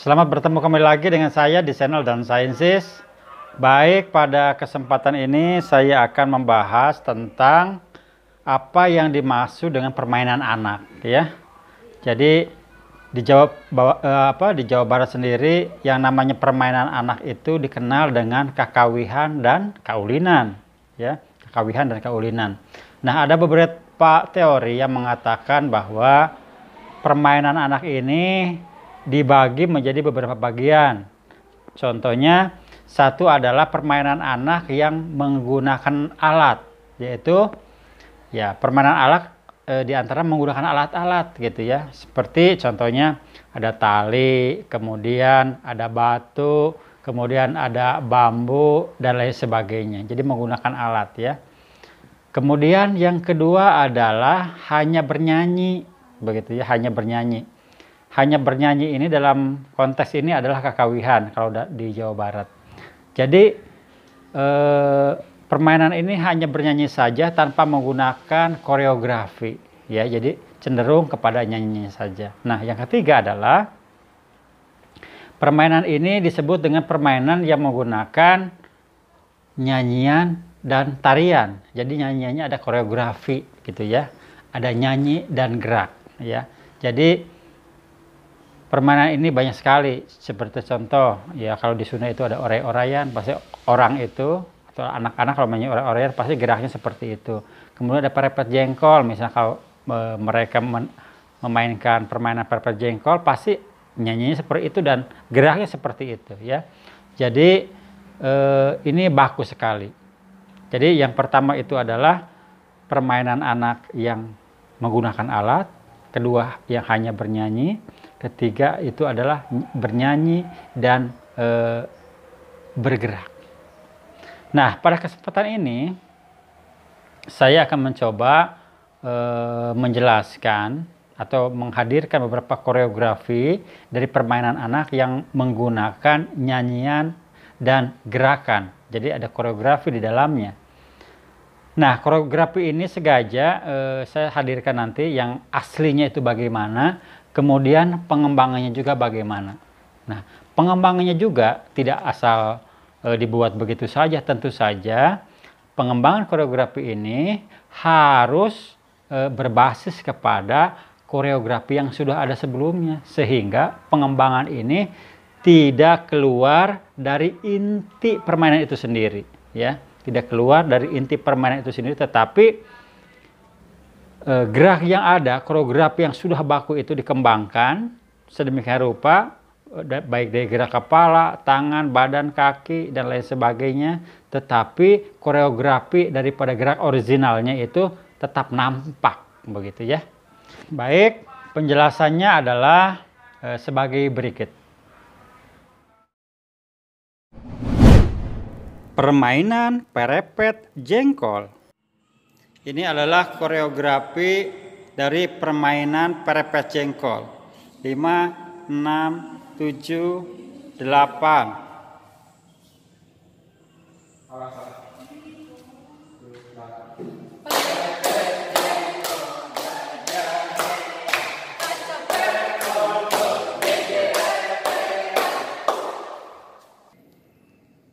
Selamat bertemu kembali lagi dengan saya di channel Dan Sciences. Baik, pada kesempatan ini saya akan membahas tentang apa yang dimaksud dengan permainan anak, ya. Jadi di Jawa Barat sendiri yang namanya permainan anak itu dikenal dengan kakawihan dan kaulinan, ya. Kakawihan dan kaulinan. Nah, ada beberapa teori yang mengatakan bahwa permainan anak ini dibagi menjadi beberapa bagian. Contohnya, satu adalah permainan anak yang menggunakan alat, yaitu ya permainan alat di antara menggunakan alat-alat gitu ya. Seperti contohnya ada tali, kemudian ada batu, kemudian ada bambu dan lain sebagainya. Jadi menggunakan alat ya. Kemudian yang kedua adalah hanya bernyanyi, begitu ya, hanya bernyanyi. Hanya bernyanyi ini dalam konteks ini adalah kakawihan kalau di Jawa Barat. Jadi permainan ini hanya bernyanyi saja tanpa menggunakan koreografi, ya. Jadi cenderung kepada nyanyi saja. Nah, yang ketiga adalah permainan ini disebut dengan permainan yang menggunakan nyanyian dan tarian. Jadi nyanyiannya ada koreografi gitu ya. Ada nyanyi dan gerak, ya. Jadi permainan ini banyak sekali, seperti contoh ya kalau di Sunda itu ada oray-orayan, pasti orang itu atau anak-anak kalau mainnya oray-orayan pasti geraknya seperti itu. Kemudian ada perepet jengkol, misalnya kalau mereka memainkan permainan perepet jengkol pasti nyanyinya seperti itu dan geraknya seperti itu ya. Jadi ini baku sekali. Jadi yang pertama itu adalah permainan anak yang menggunakan alat, kedua yang hanya bernyanyi, ketiga itu adalah bernyanyi dan bergerak. Nah, pada kesempatan ini saya akan mencoba menjelaskan atau menghadirkan beberapa koreografi dari permainan anak yang menggunakan nyanyian dan gerakan. Jadi ada koreografi di dalamnya. Nah, koreografi ini sengaja saya hadirkan nanti yang aslinya itu bagaimana, kemudian pengembangannya juga bagaimana. Nah, pengembangannya juga tidak asal dibuat begitu saja, tentu saja pengembangan koreografi ini harus berbasis kepada koreografi yang sudah ada sebelumnya, sehingga pengembangan ini tidak keluar dari inti permainan itu sendiri, ya. Tidak keluar dari inti permainan itu sendiri, tetapi gerak yang ada, koreografi yang sudah baku itu dikembangkan sedemikian rupa, baik dari gerak kepala, tangan, badan, kaki, dan lain sebagainya, tetapi koreografi daripada gerak originalnya itu tetap nampak, begitu ya. Baik, penjelasannya adalah sebagai berikut. Permainan perepet jengkol. Ini adalah koreografi dari permainan perepet jengkol. 5, 6, 7, 8.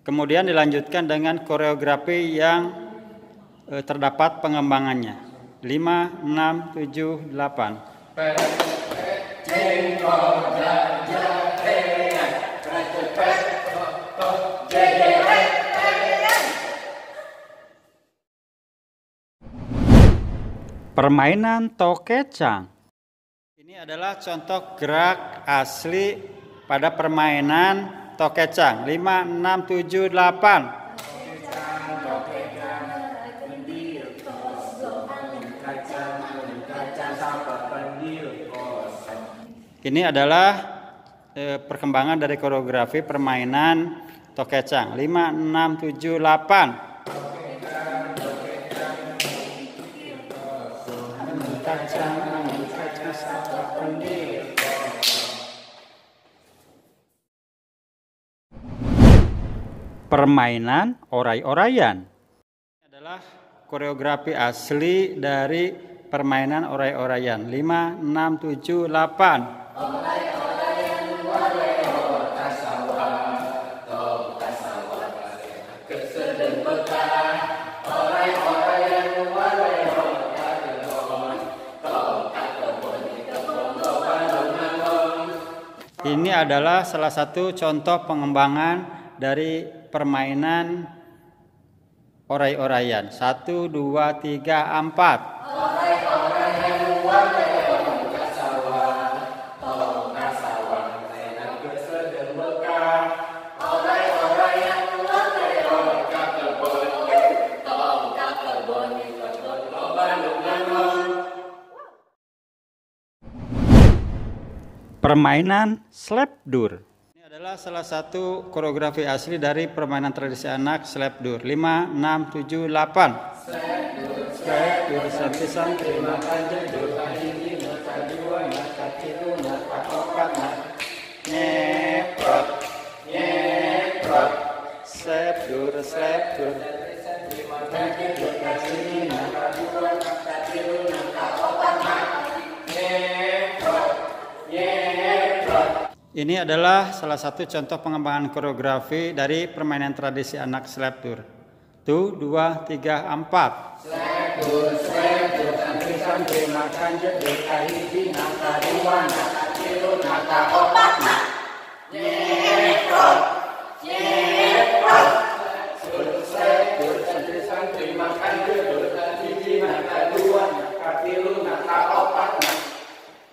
Kemudian dilanjutkan dengan koreografi yang terdapat pengembangannya. 5, 6, 7, 8. Permainan tokecang. Ini adalah contoh gerak asli pada permainan tokecang. 5, 6, 7, 8. Ini adalah perkembangan dari koreografi permainan tokecang. 5, 6, 7, 8. Permainan oray-orayan. Ini adalah koreografi asli dari permainan oray-orayan. 5, 6, 7, 8. Oray-orayan, Ini adalah salah satu contoh pengembangan dari permainan orai-oraian. 1, 2, 3, 4. Orai-oraian permainan slapdur. Ini adalah salah satu koreografi asli dari permainan tradisi anak slapdur. 5, 6, 7, 8. Slapdur, santri-santri makan jedur, hiji, naka dua, naka tilu, naka opat, nyeprot, nyeprot. Slapdur, slapdur, santri makan jedur, hiji, naka dua, naka tilu, naka opat, nyeprot. Ini adalah salah satu contoh pengembangan koreografi dari permainan tradisi anak slapdur. 1, 2, 3, 4. Slapdur, slapdur, santri-santri makan jedur, hiji, naka dua, naka tilu, naka opat, nyeprot, nyeprot. Slapdur, santri-santri makan jedur, hiji, naka dua, naka tilu, naka opat,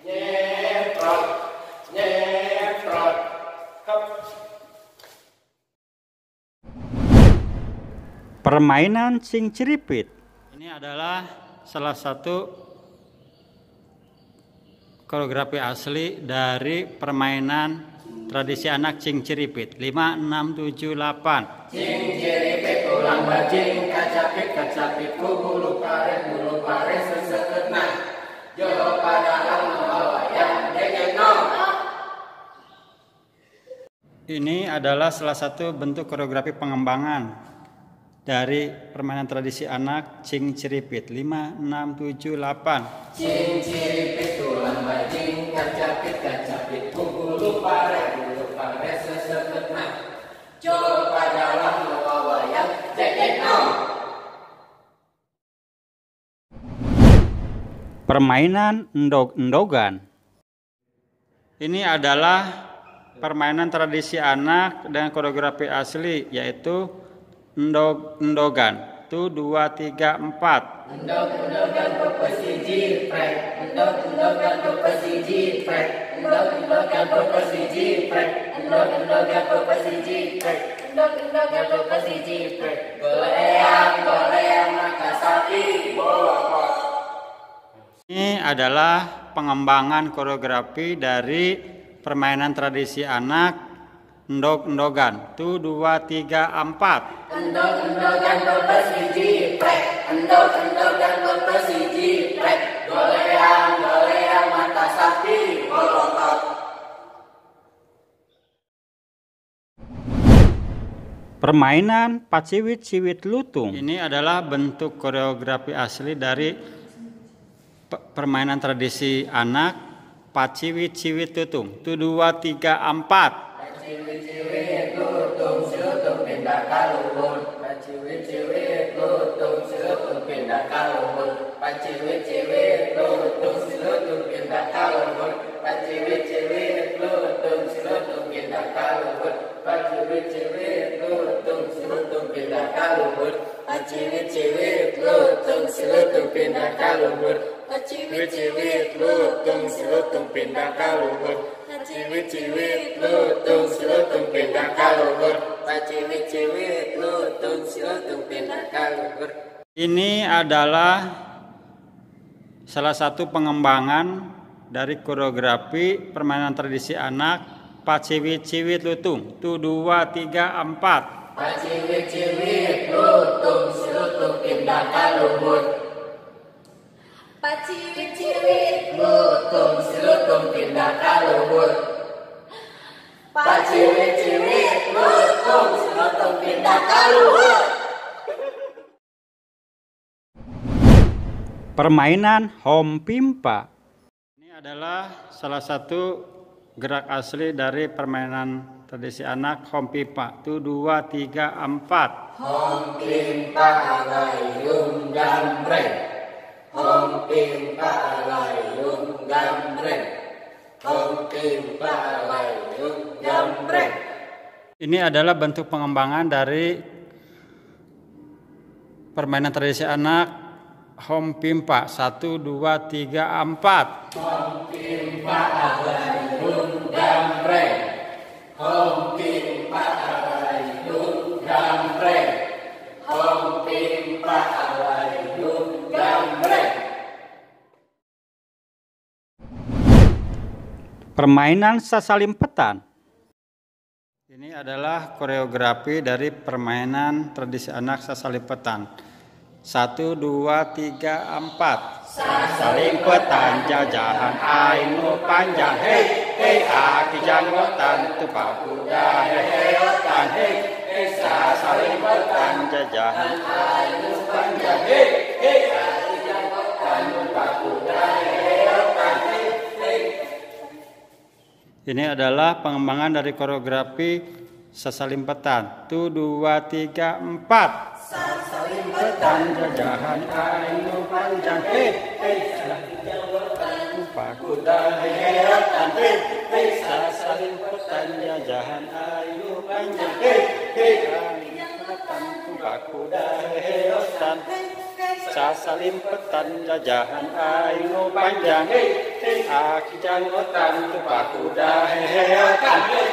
nyeprot, nyeprot. Permainan sing ciripit. Ini adalah salah satu koreografi asli dari permainan tradisi anak cing ciripit. 5, 6, 7, 8. Cing ciripit ulang bajing, kacapit bulu pare seseketna. Jo padalang wayang degeno. Ini adalah salah satu bentuk koreografi pengembangan dari permainan tradisi anak cing ciripit. 5, 6, 7, 8. Cing ciripit ulang bajing, kacapit bulu pare seseketna. Jo padalang wayang degeno. Permainan endog-endogan. Ini adalah permainan tradisi anak dengan koreografi asli, yaitu endog-endogan. 1, 2, 3, 4. Endog-endogan bepesiji prek. Endog-endogan bepesiji prek. Endog-endogan bepesiji prek. Endog-endogan bepesiji prek. Endog-endogan bepesiji prek. Goleang maka sapi bolak. Ini adalah pengembangan koreografi dari permainan tradisi anak endog-endogan. 1, 2, 3, 4. Endog-endogan bepesiji prek. Endog-endogan bepesiji prek. Goleang mata sapi bolotot. Permainan paciwit-ciwit lutung. Ini adalah bentuk koreografi asli dari permainan tradisi anak paciwit-ciwit lutung. 1, 2, 3, 4. Paciwit-ciwit lutung silutung pindah kaluhur. Paciwit-ciwit lutung silutung pindah kaluhur. Paciwit-ciwit lutung silutung pindah kaluhur. Paciwit-ciwit lutung silutung pindah kaluhur. Paciwit-ciwit lutung silutung pindah kaluhur. Paciwit-ciwit lutung silutung pindah kaluhur. Paciwit-ciwit lutung silutung pindah kaluhur. Paciwit-ciwit lutung silutung pindah kaluhur. Paciwit-ciwit lutung silutung pindah kaluhur. Ini adalah salah satu pengembangan dari koreografi permainan tradisi anak paciwit-ciwit lutung. 1, 2, 3, 4. Paciwit-ciwit lutung silutung pindah kaluhur. Paciwit-ciwit lutung silutung pindah kaluhur. Paciwit-ciwit lutung silutung pindah kaluhur. Permainan hompimpa. Ini adalah salah satu gerak asli dari permainan tradisi anak hom pipa. 1, 2, 3, 4. Hom pipa layung gambreng. Hom pipa layung gambreng. Hom pipa layung gambreng. Ini adalah bentuk pengembangan dari permainan tradisi anak hom pimpa. 1, 2, 3, 4. Hom pipa layung gambreng. Hom pipa layung gambreng. Hom pipa layung gambreng. Permainan sasalimpetan. Ini adalah koreografi dari permainan tradisi anak sasalimpetan. 1, 2, 3, 4. Sasalimpetan jajahan ainu panjang hei hei aki janggotan tupak kuda hei hei otan hei hei sasalimpetan jajahan ainu panjang hei hei aki janggotan tupak kuda hei hei otan hei hei. Ini adalah pengembangan dari koreografi sasalimpetan. 1, 2, 3, 4. Sasalimpetan jajahan ainu panjang hei hei tupak kuda hei hei otan hei hei sasalimpetan jajahan ainu panjang hei hei tupak kuda hei hei otan sasalimpetan jajahan ainu panjang hei hei aki janggotan tupak kuda hei hei otan hei.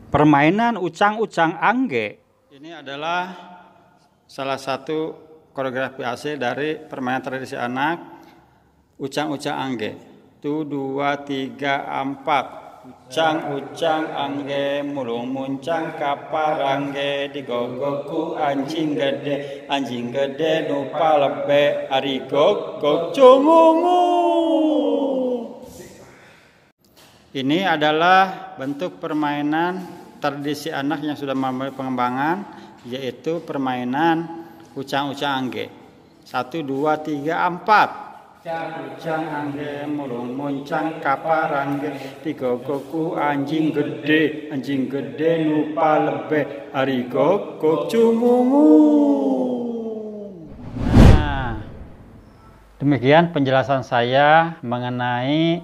Permainan ucang-ucang angge. Ini adalah salah satu koreografi asli dari permainan tradisi anak ucang-ucang angge. 1, 2, 3, 4. Ucang-ucang angge mulung muncang kaparangge digogoku anjing gede nupa lebe ari gogok cungungu. Ini adalah bentuk permainan tradisi anak yang sudah memulai pengembangan, yaitu permainan ucang-ucang angge. 1, 2, 3, 4. Ucang angge mulung muncang kaparangge digogoku anjing gede nupa lebe ari gogok cumungu. Nah, demikian penjelasan saya mengenai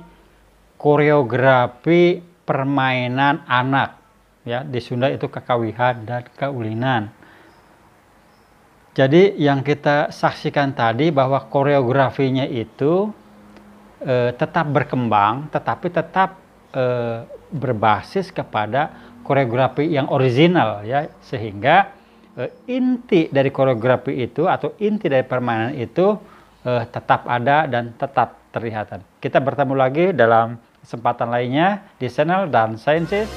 koreografi permainan anak. Ya, di Sunda itu kakawihan dan kaulinan. Jadi yang kita saksikan tadi bahwa koreografinya itu tetap berkembang, tetapi tetap berbasis kepada koreografi yang original, ya, sehingga inti dari koreografi itu atau inti dari permainan itu tetap ada dan tetap terlihat. Kita bertemu lagi dalam kesempatan lainnya di channel Dan Sciences.